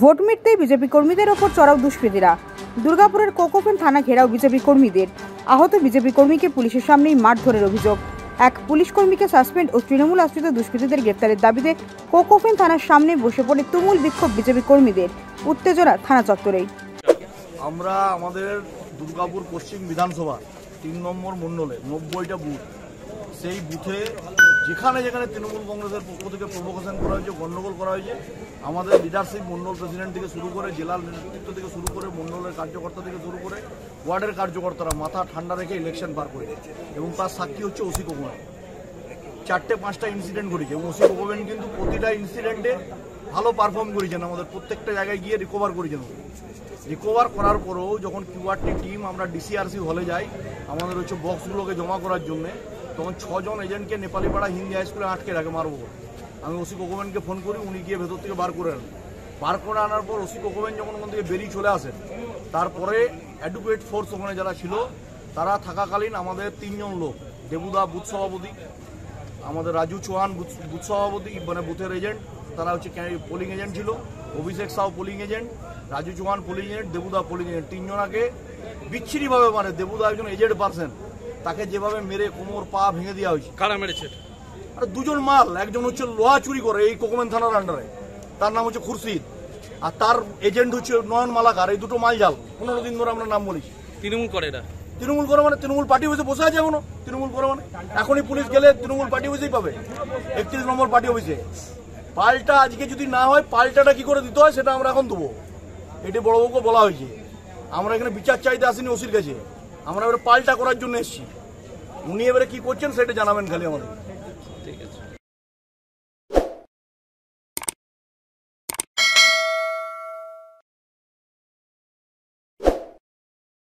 Vote মিটতেই BJP কর্মীদের ওপর চড়াও দুষ্কৃতীরা। দুর্গাপুরের কোকোফেন থানা ঘেরাও বিজেপি কর্মীদের। আহত বিজেপি কর্মীকে পুলিশের সামনেই মারধরের অভিযোগ। এক পুলিশ কর্মীকে সাসপেন্ড ও তৃণমূল আশ্রিত দুষ্কৃতীদের গ্রেফতারের দাবিতে কোকোফেন থানার সামনে বসে পড়ে তুমুল বিক্ষোভ বিজেপি কর্মীদের। উত্তেজনা থানা চত্বরেই। আমরা আমাদের দুর্গাপুর পশ্চিম বিধানসভা ৩ নম্বর মণ্ডলে ৯০টা বুথ, সেই বুথে যেখানে যেখানে তৃণমূল কংগ্রেসের পক্ষ থেকে প্রভোকেশন করা হয়েছে, গণ্ডগোল করা হয়েছে, আমাদের লিডারশিপ মণ্ডল প্রেসিডেন্ট থেকে শুরু করে, জেলার নেতৃত্ব থেকে শুরু করে, মণ্ডলের কার্যকর্তা থেকে শুরু করে ওয়ার্ডের কার্যকর্তারা মাথা ঠান্ডা রেখে ইলেকশন পার করে, এবং তার সাক্ষী হচ্ছে ওসি কোকোভেন। ৪-৫টা ইনসিডেন্ট ঘটেছে এবং ওসি কোকোভেন কিন্তু প্রতিটা ইনসিডেন্টে ভালো পারফর্ম করেছেন, আমাদের প্রত্যেকটা জায়গায় গিয়ে রিকভার করেছেন। রিকভার করার পরেও যখন কিউআরটি টিম আমরা ডিসিআরসি হলে যাই আমাদের হচ্ছে বক্সগুলোকে জমা করার জন্য, তখন 6 জন এজেন্টকে নেপালিপাড়া হিন্দি হাই স্কুলে আটকে রাখে মারবো। আমি ওসি কোকোভেনকে ফোন করি, উনি গিয়ে ভেতর থেকে বার করে আনেন। বার করে আনার পর ওসি কোকোভেন যখন ওখান থেকে বেরিয়ে চলে আসেন, তারপরে অ্যাডভোকেট ফোর্স ওখানে যারা ছিল তারা থাকাকালীন আমাদের 3 জন লোক, দেবুদা বুথ সভাপতি, আমাদের রাজু চৌহান বুথ সভাপতি মানে বুথের এজেন্ট, তারা হচ্ছে পোলিং এজেন্ট ছিল, Abhishek Shaw polling agent, Raju Chauhan polling agent, দেবুদা পোলিং এজেন্ট, 3 জনাকে বিচ্ছিরিভাবে মানে দেবুদা একজন এজেন্ট পার্সন, তাকে যেভাবে মেরে কোমর পা ভেঙে দেওয়া হয়েছে। কারা মেরেছে? আর 2 জন মাল, একজন হচ্ছে লোহা চুরি করে এই কোকোভেন থানার আন্ডারে, তার নাম হচ্ছে খুরশিদ, আর তার এজেন্ট হচ্ছে নয়ন মালাকার। এই দুটো মাল জাল 15 দিন ধরে আমরা নাম বলেছি। তৃণমূল করে এরা? তৃণমূল করে মানে তৃণমূল পার্টি অফিসে বসে আছে এখনো। তৃণমূল করে মানে এখনই পুলিশ গেলে তৃণমূল পার্টি অফিসেই পাবে, 31 নম্বর পার্টি অফিসে। পাল্টা আজকে যদি না হয়, পাল্টাটা কি করে দিতে হয় সেটা আমরা এখন দেবো। এটি বড়বাবুকে বলা হয়েছে। আমরা এখানে বিচার চাইতে আসিনি ওসির কাছে, আমরা এবারে পাল্টা করার জন্য এসেছি। উনি এবারে কি করছেন সেটা জানাবেন খালি আমাদের।